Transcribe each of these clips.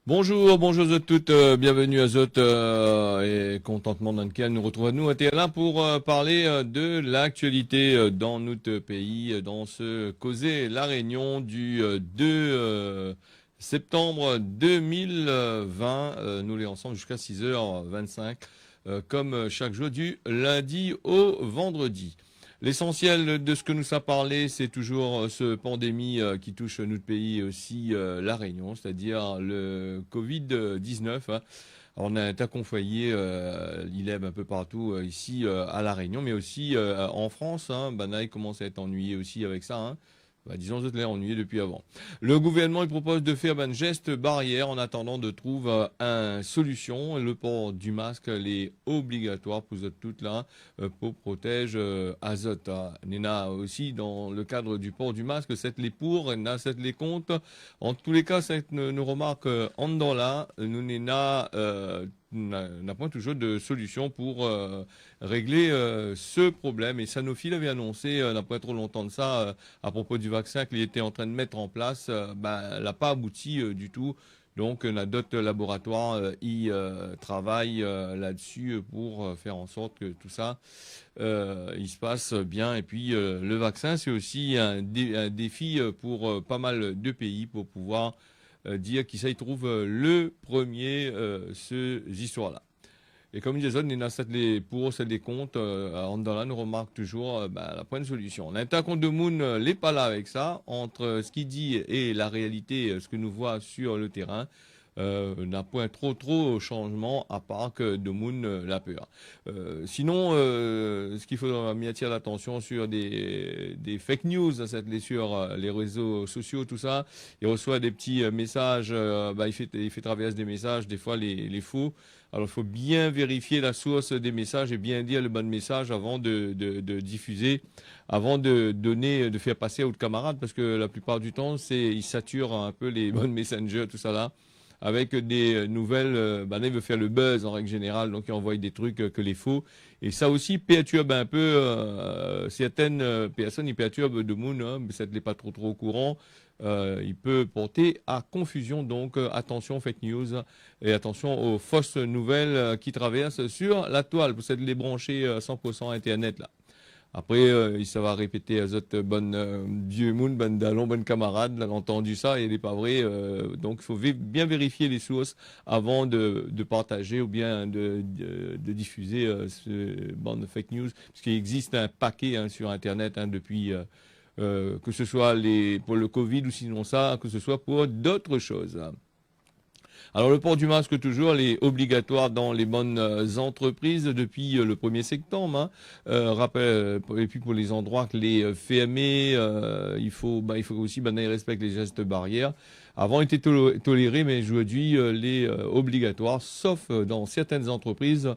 Bonjour, bonjour à toutes, bienvenue à Zot et contentement dans lequel nous retrouvons nous à là pour parler de l'actualité dans notre pays, dans ce causé La Réunion du 2 septembre 2020. Nous les ensemble jusqu'à 6h25, comme chaque jour du lundi au vendredi. L'essentiel de ce que nous a parlé, c'est toujours ce pandémie qui touche notre pays et aussi la Réunion, c'est-à-dire le Covid-19. Hein. On a un tas convoyé, il est un peu partout ici à la Réunion, mais aussi en France. Hein. Banaï commence à être ennuyé aussi avec ça. Hein. Bah, disons, vous êtes ennuyé depuis avant. Le gouvernement il propose de faire un geste barrière en attendant de trouver une solution. Le port du masque est obligatoire pour vous toutes là pour protéger azote. Nena aussi dans le cadre du port du masque, c'est les pour, Nena c'est les contre. En tous les cas, c'est une remarque en dans là, nous Nena n'a point toujours de solution pour régler ce problème. Et Sanofi l'avait annoncé, n'a pas trop longtemps de ça, à propos du vaccin qu'il était en train de mettre en place, n'a pas abouti du tout. Donc, d'autres laboratoires y travaillent là-dessus pour faire en sorte que tout ça il se passe bien. Et puis, le vaccin, c'est aussi un défi pour pas mal de pays pour pouvoir dire qui ça y trouve le premier ces histoires-là. Et comme disait Zone, il y en a les pour, c'est les comptes. En dans là, nous remarque toujours la bonne solution. L'Inter contre de Moon n'est pas là avec ça. Entre ce qu'il dit et la réalité, ce que nous voit sur le terrain, n'a point trop changement à part que de Moon la peur. Sinon, ce qu'il faut attirer l'attention sur des fake news, sur les réseaux sociaux, tout ça. Il reçoit des petits messages, il fait traverser des messages, des fois les faux. Alors, il faut bien vérifier la source des messages et bien dire le bon message avant de diffuser, avant de donner, de faire passer à autres camarades, parce que la plupart du temps, ils saturent un peu les bonnes messengers, tout ça là, avec des nouvelles. Là, il veut faire le buzz en règle générale, donc il envoie des trucs que les faux. Et ça aussi perturbe un peu certaines personnes, il perturbe de monde, hein, mais ça ne l'est pas trop au courant. Il peut porter à confusion, donc attention fake news et attention aux fausses nouvelles qui traversent sur la toile. Vous êtes les brancher 100% Internet là. Après, ça va répéter à autres bonne vieux monde, bonne dallon, bonne camarade, là, entendu ça, et il n'est pas vrai. Donc, il faut bien vérifier les sources avant de partager ou bien de diffuser ce bande fake news, parce qu'il existe un paquet hein, sur Internet hein, depuis que ce soit pour le Covid ou sinon ça, que ce soit pour d'autres choses. Alors le port du masque toujours, il est obligatoire dans les bonnes entreprises depuis le 1er septembre. Hein. Et puis pour les endroits que les fermés, il faut aussi ils respectent les gestes barrières. Avant, il était toléré, mais aujourd'hui, les obligatoire, sauf dans certaines entreprises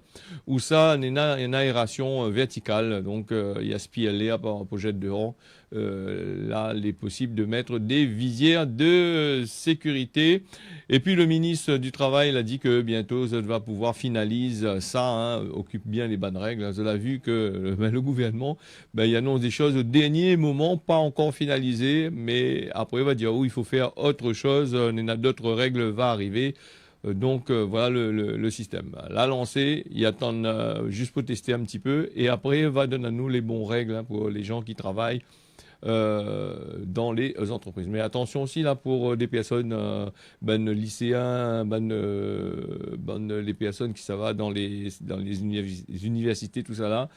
où ça, il y a une aération verticale. Donc, il y a ce pied par projet de rang. Là, il est possible de mettre des visières de sécurité. Et puis, le ministre du Travail il a dit que bientôt, ça va pouvoir finaliser ça, hein, occupe bien les bonnes règles. Vous avez vu que le gouvernement, il annonce des choses au dernier moment, pas encore finalisées, mais après, il va dire, oh, il faut faire autre chose. D'autres règles va arriver. Donc voilà le système. La lancé, il attend juste pour tester un petit peu et après va donner à nous les bons règles hein, pour les gens qui travaillent dans les entreprises. Mais attention aussi là pour des personnes, lycéens, les personnes qui ça va dans les universités, tout ça là.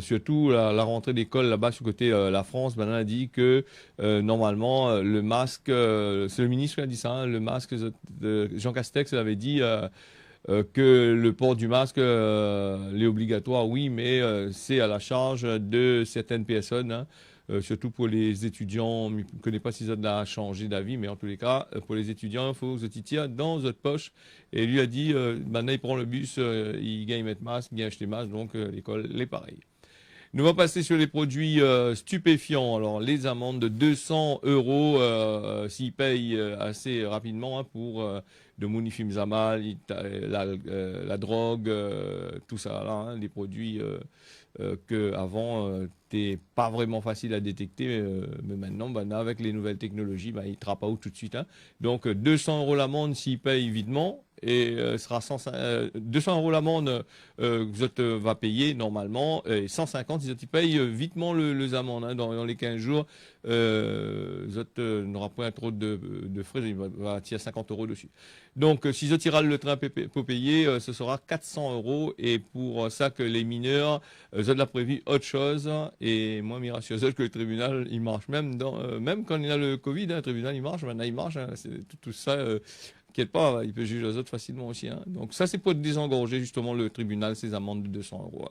Surtout la rentrée d'école là-bas sur le côté la France, on a dit que normalement le masque, c'est le ministre qui a dit ça, hein, le masque, Jean Castex l'avait dit. Que le port du masque est obligatoire, oui, mais c'est à la charge de certaines personnes, hein, surtout pour les étudiants. Je ne connais pas si ça a changé d'avis, mais en tous les cas, pour les étudiants, il faut que vous tire dans votre poche. Et lui a dit, maintenant il prend le bus, il gagne mettre masque, il gagne acheter masque, donc l'école, est pareil. Nous allons passer sur les produits stupéfiants. Alors, les amendes de 200 euros s'ils payent assez rapidement hein, pour de Munifim Zamal, la drogue, tout ça, là, hein, les produits qu'avant, n'était pas vraiment facile à détecter, mais maintenant, ben, avec les nouvelles technologies, ben, il ne te rappe pas tout de suite. Hein. Donc 200 euros l'amende s'il paye vitement. Et sera 200 euros l'amende que vous va payer normalement et 150 si vous paye vitement les amendes hein, dans les 15 jours. Vous n'aura pas trop de frais, il va tirer 50 euros dessus. Donc si vous tirez le train pour payer, ce sera 400 euros et pour ça que les mineurs, vous l'a prévu autre chose et moi, miraculeusement que le tribunal, il marche même même quand il y a le Covid, hein, le tribunal il marche, maintenant il marche, hein, c'est tout ça. T'inquiète pas, il peut juger les autres facilement aussi. Hein. Donc ça, c'est pour désengorger justement le tribunal ces amendes de 200 euros.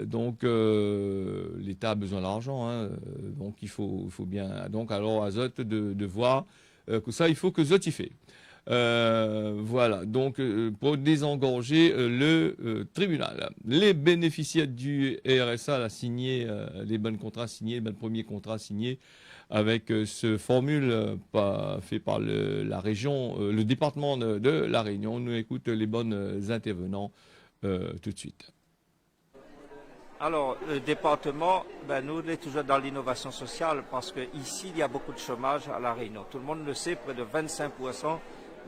Donc l'État a besoin d'argent, hein. Donc il faut bien. Donc alors à Zot de voir que ça, il faut que Zot y fait. Voilà, donc pour désengorger le tribunal. Les bénéficiaires du RSA a signé les bons contrats signés, les bons premiers contrats signés avec ce formule fait par la région, le département de la Réunion. Nous écoute les bonnes intervenants tout de suite. Alors, le département, nous, on est toujours dans l'innovation sociale parce qu'ici, il y a beaucoup de chômage à La Réunion. Tout le monde le sait, près de 25%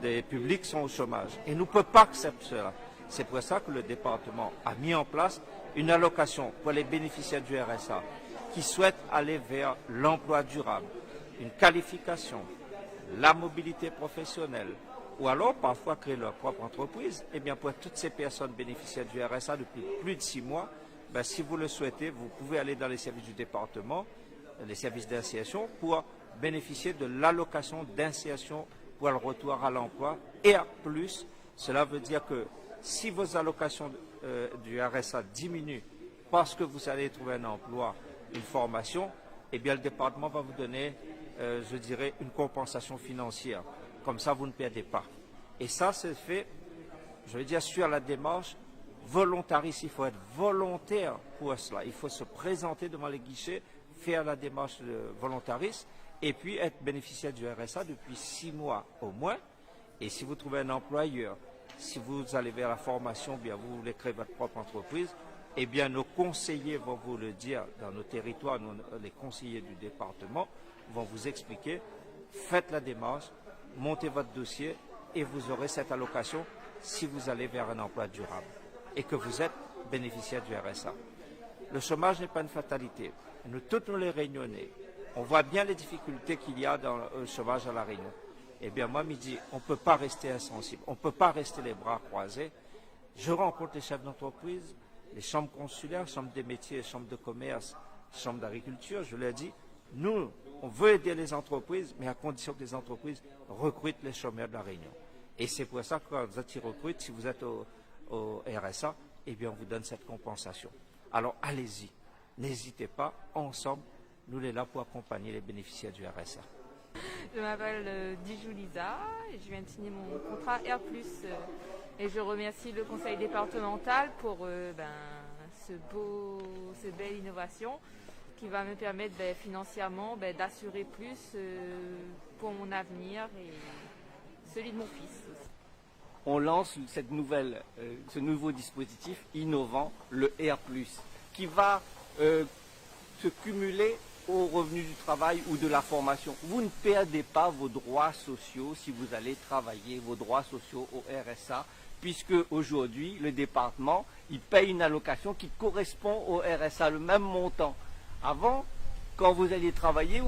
des publics sont au chômage. Et nous ne pouvons pas accepter cela. C'est pour ça que le département a mis en place une allocation pour les bénéficiaires du RSA qui souhaitent aller vers l'emploi durable, une qualification, la mobilité professionnelle, ou alors parfois créer leur propre entreprise. Eh bien, pour toutes ces personnes bénéficiaires du RSA depuis plus de 6 mois, si vous le souhaitez, vous pouvez aller dans les services du département, les services d'insertion, pour bénéficier de l'allocation d'insertion pour le retour à l'emploi. Et à plus, cela veut dire que si vos allocations du RSA diminuent parce que vous allez trouver un emploi, une formation, eh bien le département va vous donner, je dirais, une compensation financière. Comme ça, vous ne perdez pas. Et ça, c'est fait, je veux dire, sur la démarche volontariste. Il faut être volontaire pour cela. Il faut se présenter devant les guichets, faire la démarche volontariste et puis être bénéficiaire du RSA depuis 6 mois au moins. Et si vous trouvez un employeur, si vous allez vers la formation, bien vous voulez créer votre propre entreprise, eh bien nos conseillers vont vous le dire dans nos territoires, les conseillers du département vont vous expliquer, faites la démarche, montez votre dossier et vous aurez cette allocation si vous allez vers un emploi durable et que vous êtes bénéficiaire du RSA. Le chômage n'est pas une fatalité. Nous, tous les Réunionnais, on voit bien les difficultés qu'il y a dans le chômage à La Réunion. Eh bien, moi, midi, on ne peut pas rester insensible, on ne peut pas rester les bras croisés. Je rencontre les chefs d'entreprise, les chambres consulaires, chambres des métiers, chambres de commerce, chambres d'agriculture. Je leur dis, nous, on veut aider les entreprises, mais à condition que les entreprises recrutent les chômeurs de La Réunion. Et c'est pour ça que quand vous êtes recrutés, si vous êtes au RSA, eh bien, on vous donne cette compensation. Alors, allez-y. N'hésitez pas. Ensemble, nous sommes là pour accompagner les bénéficiaires du RSA. Je m'appelle Dijou Lisa, je viens de signer mon contrat R+, et je remercie le conseil départemental pour cette belle innovation qui va me permettre financièrement d'assurer plus pour mon avenir et celui de mon fils aussi. On lance ce nouveau dispositif innovant, le R+, qui va se cumuler au revenu du travail ou de la formation. Vous ne perdez pas vos droits sociaux si vous allez travailler, vos droits sociaux au RSA, puisque aujourd'hui, le département, il paye une allocation qui correspond au RSA, le même montant. Avant, quand vous alliez travailler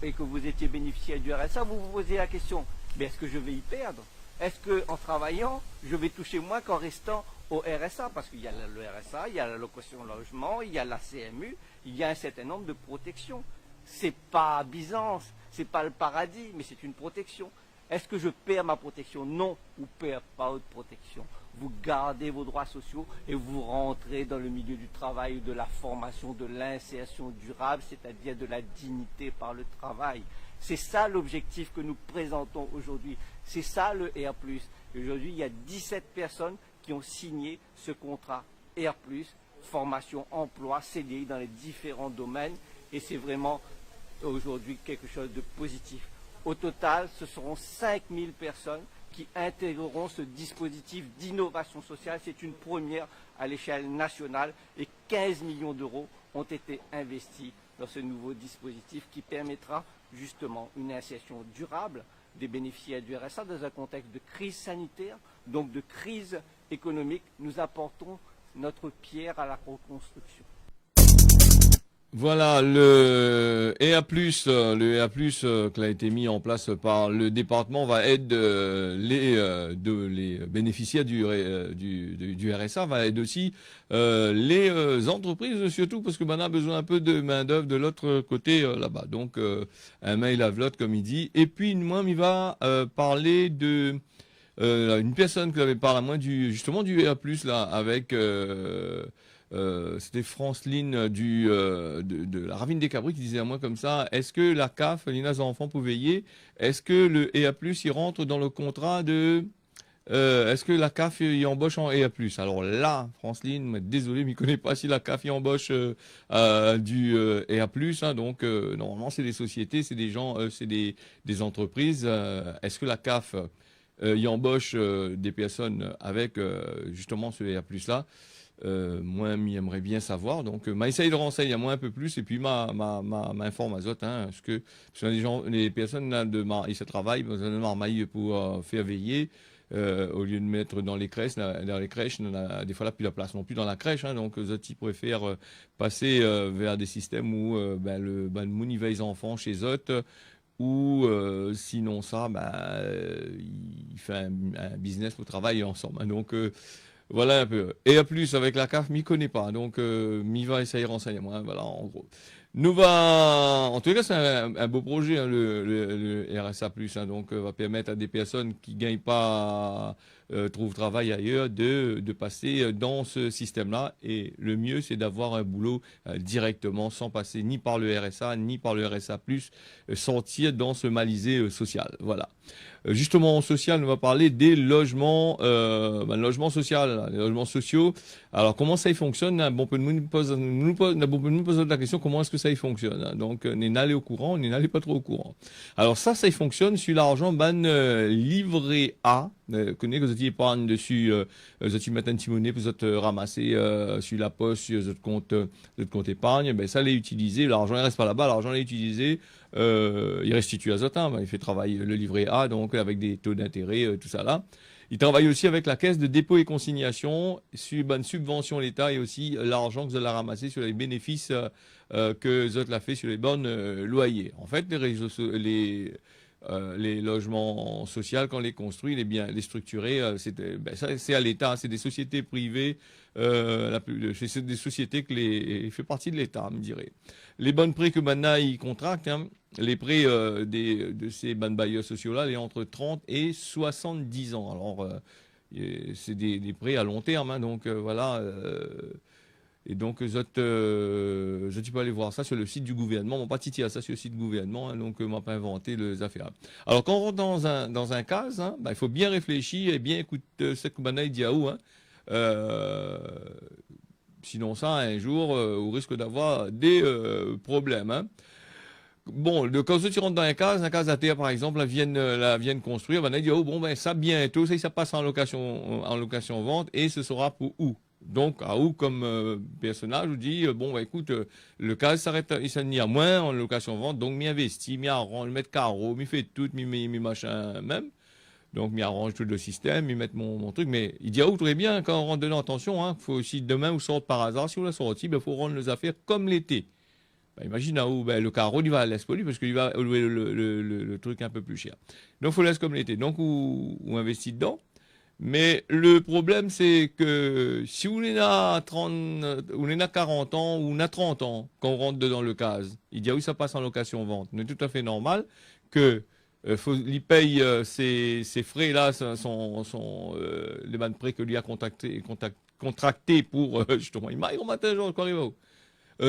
et que vous étiez bénéficiaire du RSA, vous vous posiez la question, mais est-ce que je vais y perdre? Est-ce qu'en travaillant, je vais toucher moins qu'en restant au RSA? Parce qu'il y a le RSA, il y a l'allocation logement, il y a la CMU, il y a un certain nombre de protections. C'est pas Byzance, c'est pas le paradis, mais c'est une protection. Est-ce que je perds ma protection? Non, vous ne perdez pas votre protection. Vous gardez vos droits sociaux et vous rentrez dans le milieu du travail, de la formation, de l'insertion durable, c'est-à-dire de la dignité par le travail. C'est ça l'objectif que nous présentons aujourd'hui. C'est ça le R+. Aujourd'hui, il y a 17 personnes qui ont signé ce contrat R+, formation, emploi, CDI dans les différents domaines. Et c'est vraiment aujourd'hui quelque chose de positif. Au total, ce seront 5000 personnes qui intégreront ce dispositif d'innovation sociale. C'est une première à l'échelle nationale et 15 millions d'euros ont été investis dans ce nouveau dispositif qui permettra justement une insertion durable des bénéficiaires du RSA dans un contexte de crise sanitaire, donc de crise économique. Nous apportons notre pierre à la reconstruction. Voilà, le EA+, qui a été mis en place par le département va aider les bénéficiaires du RSA, va aider aussi les entreprises, surtout parce que on a besoin un peu de main-d'œuvre de l'autre côté là-bas. Donc, un mail à v'lot, comme il dit. Et puis, moi, il va parler de une personne que j'avais parlé à moi justement du EA+, là, avec... c'était Franceline de la Ravine des Cabris qui disait à moi comme ça, est-ce que la CAF, l'INAS enfants pour veiller, est-ce que le EA+, il rentre dans le contrat de... est-ce que la CAF y embauche en EA+? Alors là, Franceline, désolé, mais je ne connais pas si la CAF y embauche du EA+. Hein, donc, normalement, c'est des sociétés, c'est des gens, c'est des entreprises. Est-ce que la CAF y embauche des personnes avec justement ce EA+, là? Moi, j'aimerais bien savoir. Donc, essaye de renseigner à moi un peu plus et puis m'informe à Zot. Hein, parce que les personnes là, ils se travaillent, ils ont marmaille pour faire veiller. Au lieu de mettre dans les crèches, des fois là, plus la place non plus dans la crèche. Hein, donc, Zot, ils préfèrent passer vers des systèmes où le moun, il veille les enfants chez Zot. Ou sinon ça, il fait un business pour travailler ensemble. Hein, donc, voilà un peu. Et à plus, avec la CAF, m'y connais pas. Donc, m'y va essayer de renseigner moi. Voilà, en gros. En tout cas, c'est un beau projet, hein, le RSA+. Hein, donc, va permettre à des personnes qui gagnent pas, trouvent travail ailleurs, de passer dans ce système-là. Et le mieux, c'est d'avoir un boulot directement, sans passer ni par le RSA, ni par le RSA+, sortir dans ce malaisé social. Voilà. Justement, en social, on va parler des logements, logements sociaux, les logements sociaux. Alors, comment ça y fonctionne? Un bon peu de monde nous pose la question, comment est-ce que ça y fonctionne? Hein? Donc, on est allé au courant, on n'est pas trop au courant. Alors, ça y fonctionne sur l'argent livret A. Connais que vous étiez épargne dessus, vous étiez mettre un petit monnaie pour vous ramasser sur la poste, sur votre compte épargne. Ben, ça l'est utilisé. L'argent, il reste pas là-bas, l'argent l'est utilisé. Il restitue à Zotin, il fait travailler le livret A, donc avec des taux d'intérêt, tout ça là. Il travaille aussi avec la caisse de dépôt et consignation, sur une subvention l'État et aussi l'argent que vous allez ramasser sur les bénéfices que Zot l'a fait sur les bonnes loyers. En fait, les logements sociaux, quand on les construit, les structurer, c'est à l'État, c'est des sociétés privées, c'est des sociétés il fait partie de l'État, me dirait. Les bonnes prêts que maintenant ils contractent, hein, les prêts de ces bonnes bailleurs sociaux-là, les entre 30 et 70 ans. Alors, c'est des prêts à long terme, hein, donc voilà. Et donc, tu peux aller voir ça sur le site du gouvernement. Mon pas titi à ça sur le site du gouvernement, hein, donc m'a pas inventé les affaires. Alors, quand on rentre dans un cas, hein, il faut bien réfléchir et bien écouter ce que Banaï dit à où. Hein. Sinon ça, un jour, on risque d'avoir des problèmes. Hein. Bon, quand tu rentres dans un cas à terre, par exemple, la viennent construire, Banaï dit, ça bientôt, ça passe en location vente et ce sera pour où? Donc, à où comme personnage, vous dit, écoute, le cas s'arrête, il s'en y a moins en location-vente, donc m'y investit, m'y arrange, m'y carreau, m'y fait tout, m'y machin même. Donc, m'y arrange tout le système, m'y mettre mon truc. Mais il dit, très bien, quand on rentre dedans, attention, hein, faut aussi, demain, vous sortez par hasard, si vous la sortez, faut rendre les affaires comme l'été. Imagine où le carreau, il va laisser pour lui parce qu'il va louer le truc un peu plus cher. Donc, faut laisser comme l'été. Donc, on investit dedans. Mais le problème, c'est que si on est à 40 ans ou on a 30 ans, quand on rentre dans le cas, il dit, oui, ça passe en location-vente. C'est tout à fait normal que il paye ces frais-là, les banques de prêts que lui a contracté pour, justement, il m'a matin, genre, quoi,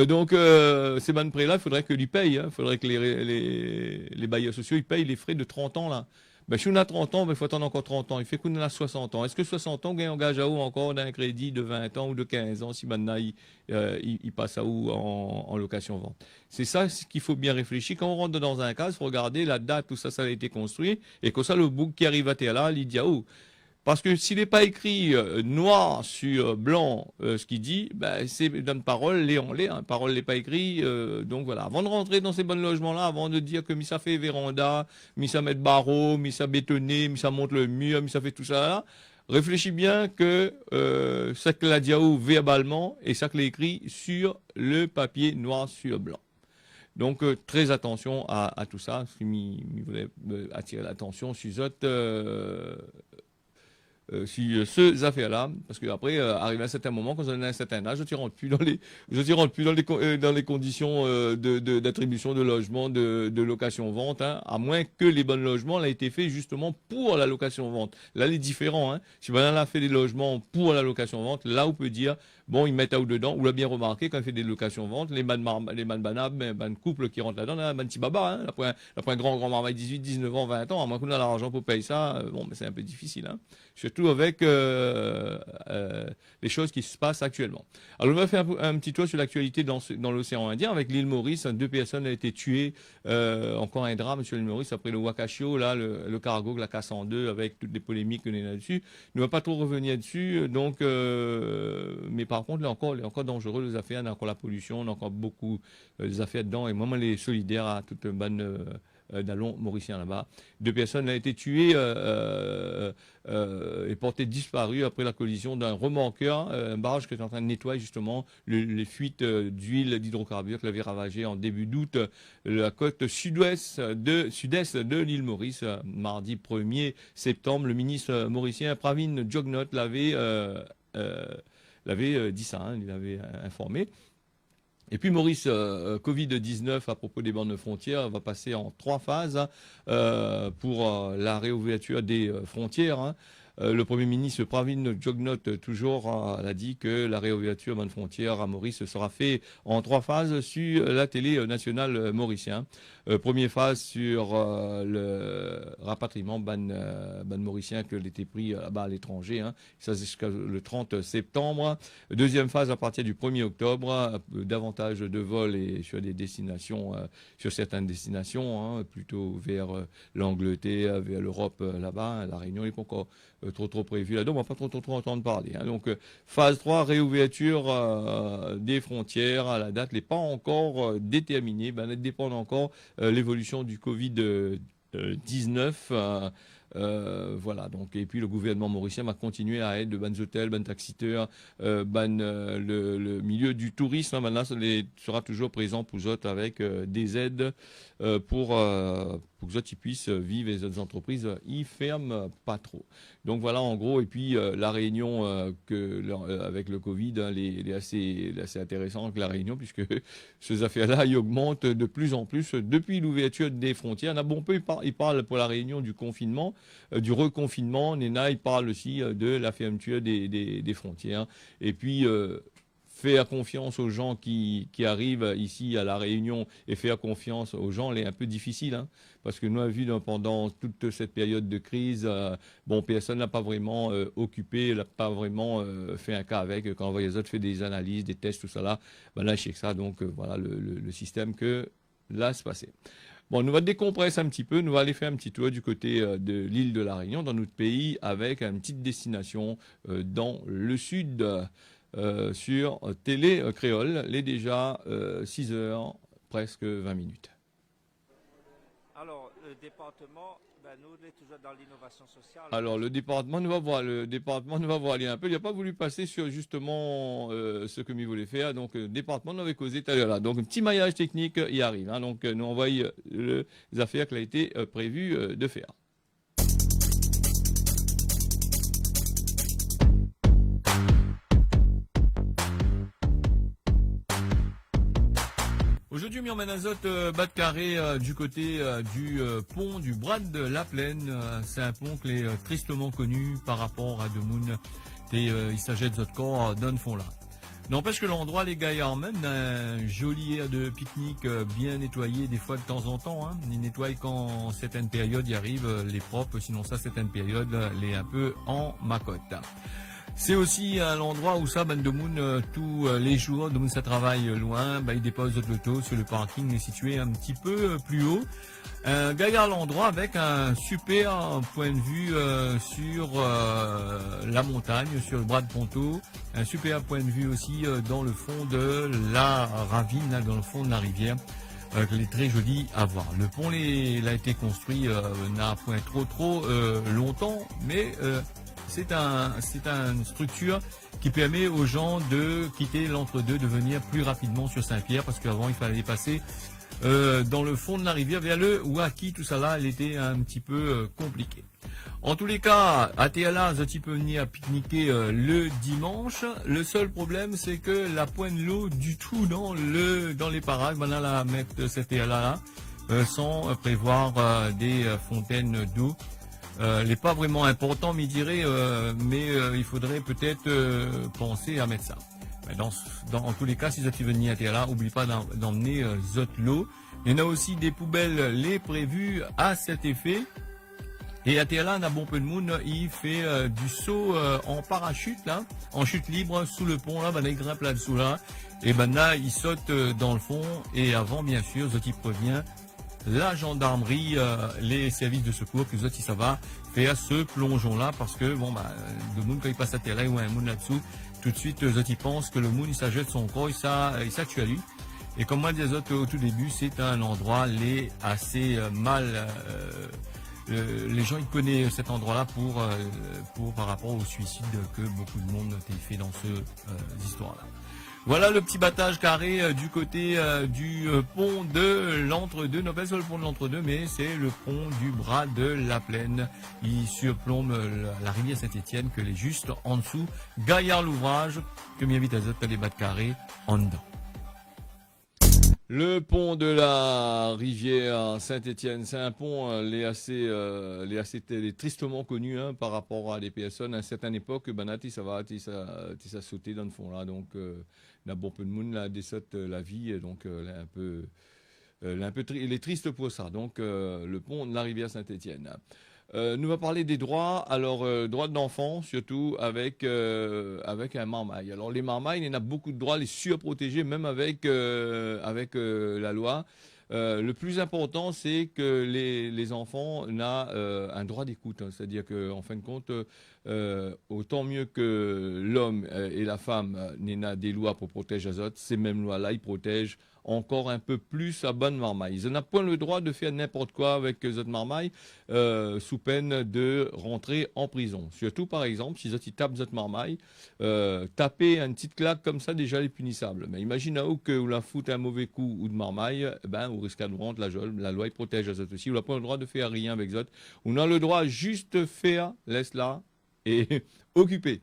donc, ces banques de prêts-là, il faudrait que lui paye. Il faudrait que les bailleurs sociaux, ils payent les frais de 30 ans, là. Si on a 30 ans, il faut attendre encore 30 ans. Il fait qu'on a 60 ans. Est-ce que 60 ans, on engage à où encore d'un crédit de 20 ans ou de 15 ans si maintenant il passe à où en location-vente? C'est ça ce qu'il faut bien réfléchir. Quand on rentre dans un cas, il faut regarder la date où ça a été construit et que ça, le bouc qui arrive à terre là, il dit Parce que s'il n'est pas écrit noir sur blanc ce qu'il dit, ben, c'est d'une parole, parole n'est pas écrit. Donc voilà, avant de rentrer dans ces bons logements-là, avant de dire que mi ça fait véranda, mi ça met barreau, mi ça bétonné, mi ça monte le mur, mi ça fait tout ça là, réfléchis bien que ça que l'a dit verbalement et ça que l'a écrit sur le papier noir sur blanc. Donc, très attention à tout ça. Je voulais attirer l'attention sur sur ces affaires-là, parce que après, arrivé à un certain moment, quand on a un certain âge, je ne rentre plus dans les conditions d'attribution de logement, de location-vente, hein, à moins que les bons logements l'aient été fait justement pour la location-vente. Là, il est différent. Hein. Si on a fait des logements pour la location-vente, là, on peut dire, bon, ils mettent out dedans. On l'a bien remarqué quand on fait des locations-vente, les man couples qui rentrent là-dedans, un petit baba, hein, après un grand marmaille 18, 19 ans, 20 ans, à moins qu'on a l'argent pour payer ça, bon, mais c'est un peu difficile, hein. Surtout avec les choses qui se passent actuellement. Alors, on va faire un petit tour sur l'actualité dans l'océan Indien avec l'île Maurice. 2 personnes ont été tuées, encore un drame sur l'île Maurice après le Wakashio, là, le cargo, la casse en deux avec toutes les polémiques qu'on a là-dessus. On ne va pas trop revenir dessus, donc, mais par contre, là encore, il est encore dangereux les affaires, on a encore la pollution, on a encore beaucoup des affaires dedans, et moi, on est solidaire à toute une bonne d'allons mauriciens là-bas. 2 personnes ont été tuées et portées disparues après la collision d'un remorqueur, un barrage qui est en train de nettoyer justement les fuites d'huile d'hydrocarbures qui avait ravagé en début d'août la côte sud-est de l'île Maurice. Mardi 1er septembre, le ministre mauricien Pravin Jugnauth l'avait dit ça, hein, il l'avait informé. Et puis Maurice, Covid-19 à propos des bornes frontières va passer en 3 phases pour la réouverture des frontières. Hein. Le Premier ministre Pravin Jugnauth toujours l'a dit que la réouverture des frontières à Maurice sera faite en 3 phases sur la télé nationale mauricienne. Première phase sur le rapatriement ban mauricien que l'été pris à l'étranger, hein. Ça c'est jusqu'au le 30 septembre. Deuxième phase à partir du 1er octobre, davantage de vols et sur des destinations, sur certaines destinations, hein, plutôt vers l'Angleterre, vers l'Europe là-bas. La Réunion n'est pas encore trop prévu là-dedans, on va pas trop entendre parler. Hein. Donc phase 3, réouverture des frontières. À la date n'est pas encore déterminée, elle dépend encore l'évolution du Covid-19. Voilà, donc, et puis le gouvernement mauricien va continuer à aider de hôtels, taxiteurs, le milieu du tourisme. Hein, maintenant, sera toujours présent pour eux avec des aides pour que eux puissent vivre, et les autres entreprises y ferment pas trop. Donc voilà en gros, et puis la Réunion avec le Covid, hein, elle est assez intéressante que la Réunion, puisque ces affaires-là ils augmentent de plus en plus depuis l'ouverture des frontières. Il parle pour la Réunion du confinement, du reconfinement. Nena, il parle aussi de la fermeture des frontières. Et puis faire confiance aux gens qui arrivent ici à La Réunion et faire confiance aux gens, c'est un peu difficile, hein, parce que nous avons vu pendant toute cette période de crise, personne n'a pas vraiment occupé, n'a pas vraiment fait un cas avec. Quand les autres fait des analyses, des tests, tout ça là, là je sais que ça, donc voilà le système que là se passait. Bon, nous va décompresser un petit peu, nous va aller faire un petit tour du côté de l'île de La Réunion, dans notre pays, avec une petite destination dans le sud. Sur Télé Créole, il est déjà 6 heures, presque 20 minutes. Alors, le département, nous, on est toujours dans l'innovation sociale. Alors, le département nous va voir aller un peu. Il n'a pas voulu passer sur justement ce que nous voulait faire. Donc, le département nous avait causé tout à l'heure là. Donc, un petit maillage technique y arrive. Hein. Donc, nous envoie les affaires qu'il a été prévu de faire. Aujourd'hui, mis en azote bas de carré du côté du pont du Brad de la Plaine. C'est un pont qui est tristement connu par rapport à Demoun. Il s'agit de notre corps d'un fond là. N'empêche que l'endroit, les gars, même un joli air de pique-nique bien nettoyé des fois de temps en temps. Hein. Ils nettoient quand certaines périodes y arrivent les propres, sinon ça, certaines périodes, les un peu en macotte. C'est aussi un endroit où ça, ben, de moun, tous les jours, de moun ça travaille loin, ben, ils déposent l'auto sur le parking est situé un petit peu plus haut. Un gaillard l'endroit avec un super point de vue sur la montagne, sur le bras de Ponto, un super point de vue aussi dans le fond de la ravine, là, dans le fond de la rivière. Il est très joli à voir. Le pont il a été construit n'a point trop longtemps, mais c'est une structure qui permet aux gens de quitter l'entre-deux, de venir plus rapidement sur Saint-Pierre, parce qu'avant il fallait passer dans le fond de la rivière vers le Ouaki, tout ça là, elle était un petit peu compliqué. En tous les cas, à TLA, Zoti peut venir pique-niquer le dimanche. Le seul problème, c'est que la pointe de l'eau du tout dans les parages, maintenant la mettre cette TLA là, sans prévoir des fontaines d'eau. N'est pas vraiment important, mais il faudrait peut-être penser à mettre ça. En tous les cas, si vous êtes venu à TLA, n'oubliez pas d'emmener l'eau. Il y en a aussi des poubelles les prévues à cet effet. Et à TLA, on a bon peu de monde, il fait du saut en parachute, là, en chute libre sous le pont, là, ben, il grimpe là-dessous, là. Et ben là, il saute dans le fond. Et avant, bien sûr, Zoti prévient la gendarmerie, les services de secours, que Zoti, ça va faire ce plongeon-là, parce que, bon, bah, le monde, quand il passe à TLA, ou un monde là-dessous, tout de suite, Zoti pense que le monde, il s'ajette son corps, il s'actue à lui. Et comme moi, disais au tout début, c'est un endroit, assez mal, les gens ils connaissent cet endroit-là pour par rapport au suicide que beaucoup de monde a fait dans ce histoire-là. Voilà le petit battage carré du côté du pont de l'Entre-deux. Non pas sur le pont de l'Entre-deux, mais c'est le pont du bras de la Plaine. Il surplombe la rivière Saint-Étienne, que les juste en dessous. Gaillard l'ouvrage, que m'invite à les battre carré en dedans. Le pont de la rivière Saint-Étienne, c'est un pont les assez tristement connu hein, par rapport à des personnes. À une certaine époque, banati ça va, ça sauté dans le fond là, donc il y a bon peu de monde là descend la vie, donc il est triste pour ça. Donc le pont de la rivière Saint-Étienne. Nous va parler des droits, alors droits d'enfant surtout avec un marmaille. Alors les marmailles, il y en a beaucoup de droits, les surprotégés même avec la loi. Le plus important, c'est que les enfants ont un droit d'écoute, hein. C'est-à-dire qu'en fin de compte, autant mieux que l'homme et la femme n'ont des lois pour protéger les autres, ces mêmes lois-là, ils protègent encore un peu plus à bonne marmaille. Ils n'ont pas le droit de faire n'importe quoi avec les autres marmailles sous peine de rentrer en prison. Surtout, par exemple, si ils tapent les autres marmailles, taper une petite claque comme ça, déjà, est punissable. Mais imaginez-vous que vous la foutez un mauvais coup ou de marmaille, vous risquez de rentrer la loi, il protège les autres aussi. Vous n'avez pas le droit de faire rien avec les autres. On a le droit juste de faire, laisse là, et occuper.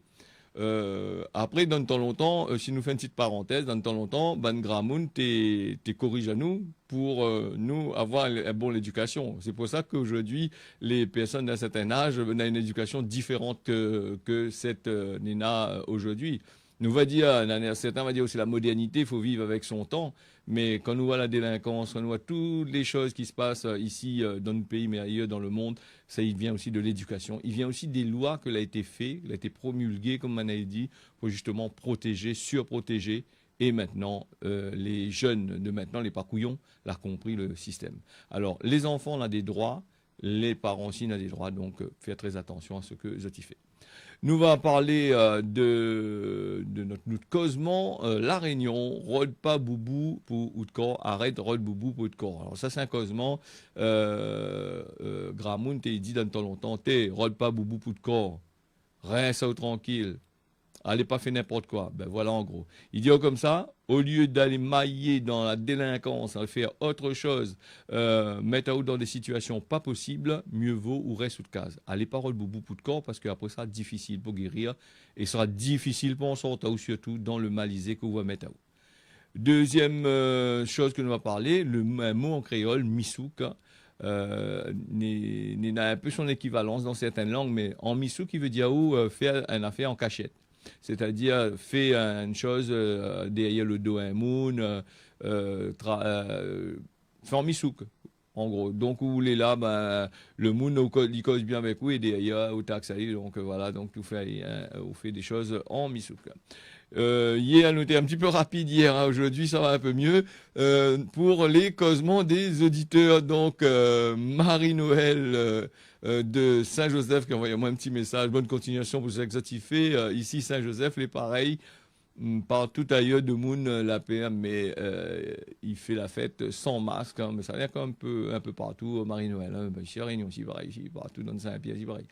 Après, dans le temps longtemps, si nous faisons une petite parenthèse, dans le temps longtemps, Ban Gramoun t'es corrige à nous pour nous avoir une bonne éducation. C'est pour ça qu'aujourd'hui, les personnes d'un certain âge ont une éducation différente que cette Nina aujourd'hui. Nous va dire, certains va dire aussi la modernité, il faut vivre avec son temps. Mais quand nous voit la délinquance, quand nous voit toutes les choses qui se passent ici dans notre pays, mais ailleurs dans le monde, ça il vient aussi de l'éducation. Il vient aussi des lois que l'a été fait, l'a été promulgué, comme on a dit, pour justement protéger, surprotéger. Et maintenant, les jeunes de maintenant, les parcouillons, l'ont compris le système. Alors, les enfants ont des droits, les parents aussi ont des droits, donc faire très attention à ce que Zoti fait. Nous va parler de notre causement, la Réunion, rôde pas boubou pour ou de corps, arrête rôde boubou pour de corps. Alors ça c'est un causement, Gramoun t'es dit dans ton longtemps, t'es rôde pas boubou pour de corps, reste au tranquille, allez pas faire n'importe quoi. Ben voilà en gros. Il dit comme ça, au lieu d'aller mailler dans la délinquance, faire autre chose, mettre à dans des situations pas possibles, mieux vaut ou reste sous de case. Allez pas rôle boubou pour de corps parce qu'après ça, difficile pour guérir et sera difficile pour en sortir ou surtout dans le malisé que vous va mettre à vous. Deuxième chose que nous va parler, un mot en créole, misouk. Il a un peu son équivalence dans certaines langues, mais en misouk, il veut dire faire une affaire en cachette. C'est-à-dire faire une chose derrière le dos un moon, faire en misouk. En gros, donc vous voulez là, ben, le monde il cause bien avec vous et d'ailleurs au taxe, donc voilà, donc tout fait, on fait des choses en misouk. Hier, on était un petit peu rapide hier, hein, aujourd'hui ça va un peu mieux. Pour les causements des auditeurs, donc Marie-Noël de Saint-Joseph qui a envoyé moi un petit message, bonne continuation pour ce que tu fais. Ici Saint-Joseph, les pareils. Partout ailleurs de Moon, la PM, mais il fait la fête sans masque, hein, mais ça a l'air un peu partout, Marie-Noël, hein, ici à Réunion, ici pareil, ici partout dans Saint-Pierre, ici pareil.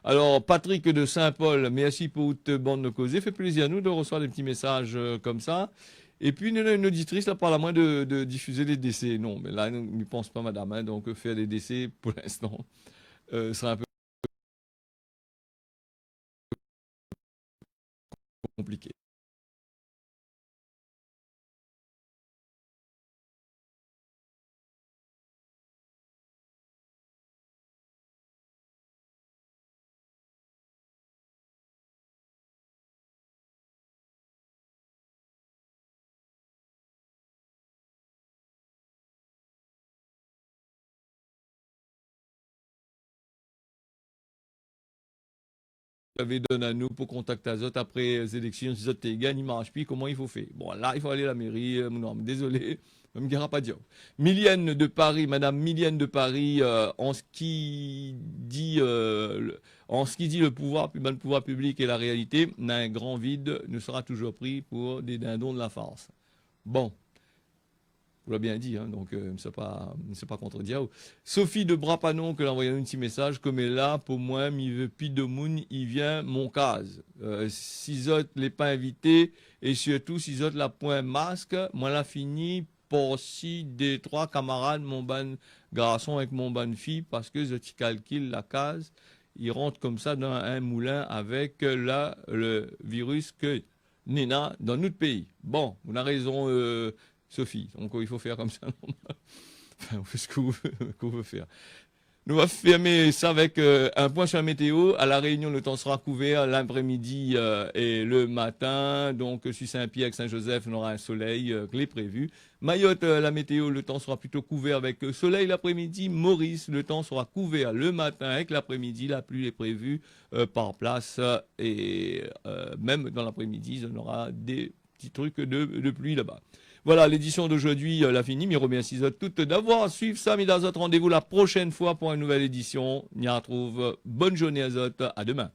Alors, Patrick de Saint-Paul, merci pour votre bande de causer, fait plaisir à nous de recevoir des petits messages comme ça. Et puis, il y a une auditrice, là, parle à moi de diffuser des décès. Non, mais là, n'y pense pas, madame, hein, donc faire des décès, pour l'instant, sera un peu compliqué. Avait donné à nous pour contacter les autres après les élections, si autres gagné, il marche plus, comment il faut faire? Bon, là, il faut aller à la mairie, non, désolé, je me dira pas dire. Milienne de Paris, Madame Milienne de Paris, en ce qui dit le pouvoir, le pouvoir public et la réalité, un grand vide ne sera toujours pris pour des dindons de la farce. Bon. Vous l'avez bien dit, hein, donc c'est pas contredire. Sophie de Brapanon, que l'a envoyé un petit message, comme elle est là, pour moi, mi veut pis de moun, il vient mon case. Si autres les pas invités, et surtout si autres la point masque, moi la fini pour si des trois camarades, mon ban garçon avec mon ban fille, parce que je calcule la case, il rentre comme ça dans un moulin avec le virus que Nena dans notre pays. Bon, on a raison, Sophie, donc il faut faire comme ça. Enfin, on fait ce qu'on veut faire. Nous allons fermer ça avec un point sur la météo. À la Réunion, le temps sera couvert l'après-midi et le matin. Donc, sur Saint-Pierre avec Saint-Joseph, on aura un soleil qui est prévu. Mayotte, la météo, le temps sera plutôt couvert avec soleil l'après-midi. Maurice, le temps sera couvert le matin avec l'après-midi. La pluie est prévue par place. Et même dans l'après-midi, on aura des petits trucs de pluie là-bas. Voilà, l'édition d'aujourd'hui, l'a fini. Je remercie toutes d'avoir suivi ça. Mais dans notre rendez-vous la prochaine fois pour une nouvelle édition. On y retrouve. Bonne journée à toutes. À demain.